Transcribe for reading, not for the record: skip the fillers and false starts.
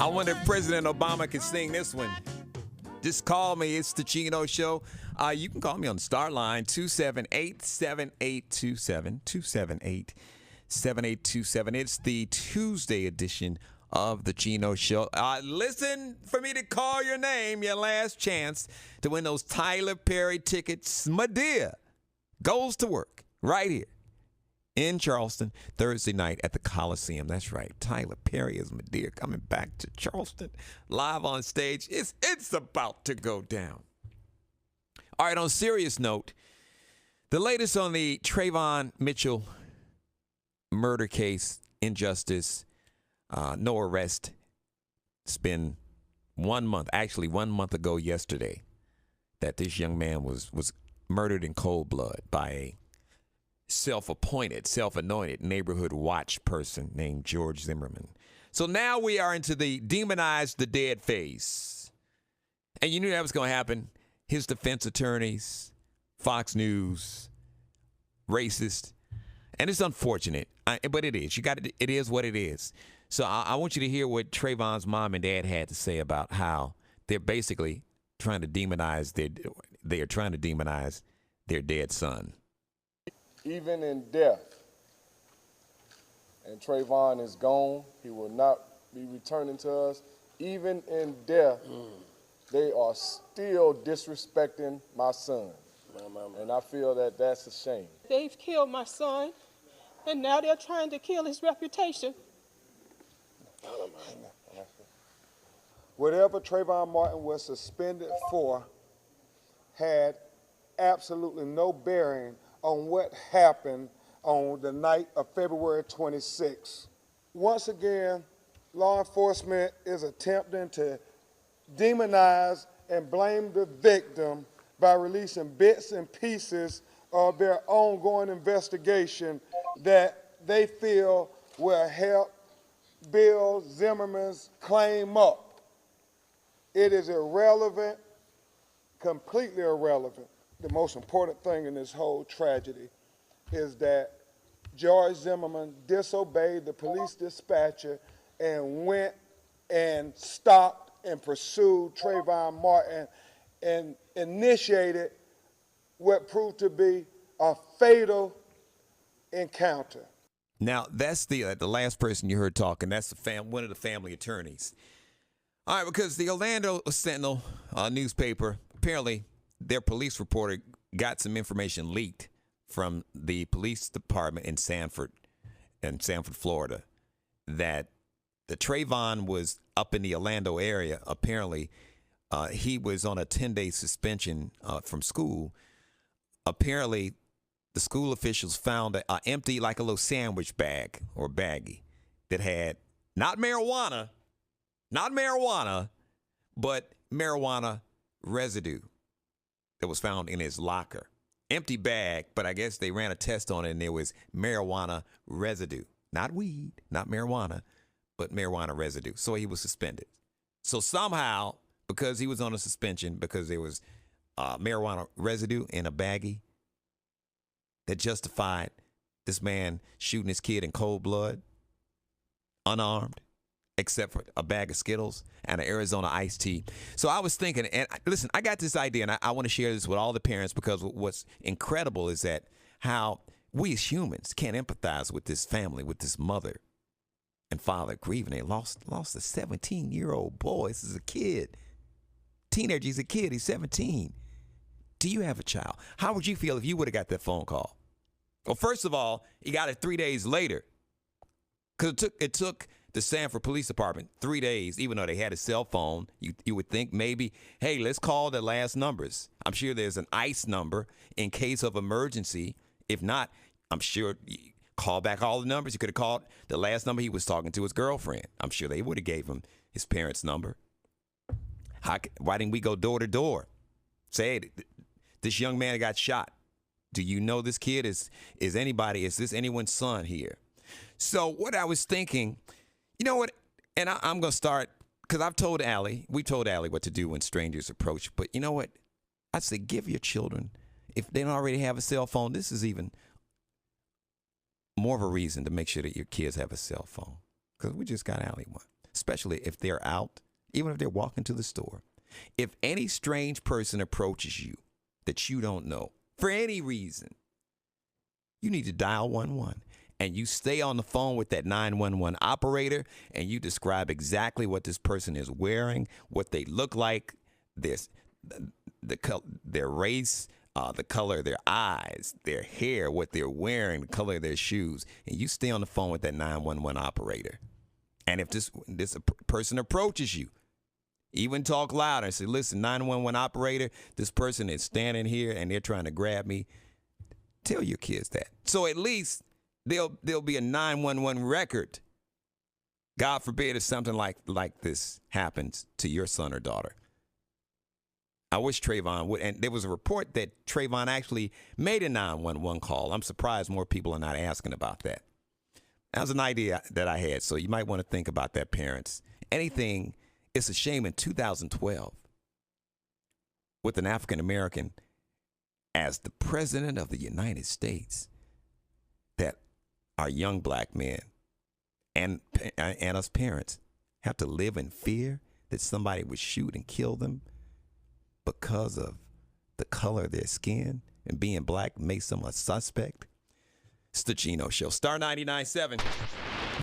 I wonder if President Obama could sing this one. Just call me. It's the Geno Show. You can call me on the start line, 278-7827, 278-7827. It's the Tuesday edition of the Geno Show. Listen for me to call your name, your last chance to win those Tyler Perry tickets. Madea goes to work right here in Charleston Thursday night at the Coliseum. That's right. Tyler Perry is Madea coming back to Charleston live on stage. It's about to go down. All right, on a serious note, the latest on the Trayvon Mitchell murder case, injustice, no arrest. It's been 1 month, actually 1 month ago yesterday, that this young man was murdered in cold blood by a self-appointed, self-anointed neighborhood watch person named George Zimmerman. So now we are into the demonize the dead phase. And you knew that was going to happen. His defense attorneys, Fox News, racist. And it's unfortunate, but it is. It is what it is. So I want you to hear what Trayvon's mom and dad had to say about how they're basically trying to demonize their dead son. Even in death, and Trayvon is gone, he will not be returning to us. Even in death, they are still disrespecting my son. And I feel that that's a shame. They've killed my son, and now they're trying to kill his reputation. Whatever Trayvon Martin was suspended for had absolutely no bearing on what happened on the night of February 26th. Once again, law enforcement is attempting to demonize and blame the victim by releasing bits and pieces of their ongoing investigation that they feel will help build Zimmerman's claim up. It is irrelevant, completely irrelevant. The most important thing in this whole tragedy is that George Zimmerman disobeyed the police dispatcher and went and stopped and pursued Trayvon Martin and initiated what proved to be a fatal encounter. Now, that's the last person you heard talking. That's one of the family attorneys. All right, because the Orlando Sentinel newspaper, apparently their police reporter got some information leaked from the police department in Sanford, Florida, that the Trayvon was up in the Orlando area. Apparently, he was on a 10-day suspension from school. Apparently, the school officials found an empty, like a little sandwich bag or baggie that had not marijuana, but marijuana residue that was found in his locker. Empty bag, but I guess they ran a test on it and there was marijuana residue. Not weed, not marijuana, but marijuana residue. So he was suspended. So somehow, because he was on a suspension, because there was marijuana residue in a baggie, that justified this man shooting his kid in cold blood, unarmed, except for a bag of Skittles and an Arizona iced tea. So I was thinking, and listen, I got this idea, and I want to share this with all the parents, because what's incredible is that how we as humans can't empathize with this family, with this mother and father grieving. They lost a 17-year-old boy. This is a kid. Teenager, he's a kid. He's 17. Do you have a child? How would you feel if you would have got that phone call? Well, first of all, he got it 3 days later, because it took the Sanford Police Department 3 days, even though they had a cell phone. You would think maybe, hey, let's call the last numbers. I'm sure there's an ICE number in case of emergency. If not, I'm sure you call back all the numbers. You could have called the last number he was talking to, his girlfriend. I'm sure they would have gave him his parents' number. Why didn't we go door to door? Say, hey, this young man got shot. Do you know this kid? Is this anyone's son here? So what I was thinking, you know what, and I'm going to start, because we told Allie what to do when strangers approach, but you know what, I'd say give your children, if they don't already have a cell phone, this is even more of a reason to make sure that your kids have a cell phone, because we just got Allie one. especially if they're out, even if they're walking to the store. If any strange person approaches you that you don't know for any reason, you need to dial 111. And you stay on the phone with that 911 operator and you describe exactly what this person is wearing, what they look like, their race, the color of their eyes, their hair, what they're wearing, the color of their shoes. And you stay on the phone with that 911 operator. And if this person approaches you, even talk louder and say, listen, 911 operator, this person is standing here and they're trying to grab me. Tell your kids that. So at least there'll be a 911 record. God forbid if something like this happens to your son or daughter. I wish Trayvon would. And there was a report that Trayvon actually made a 911 call. I'm surprised more people are not asking about that. That was an idea that I had. So you might want to think about that, parents. Anything, it's a shame in 2012 with an African American as the president of the United States that our young black men and us parents have to live in fear that somebody would shoot and kill them because of the color of their skin, and being black makes them a suspect. It's the Geno Show. Star 99.7.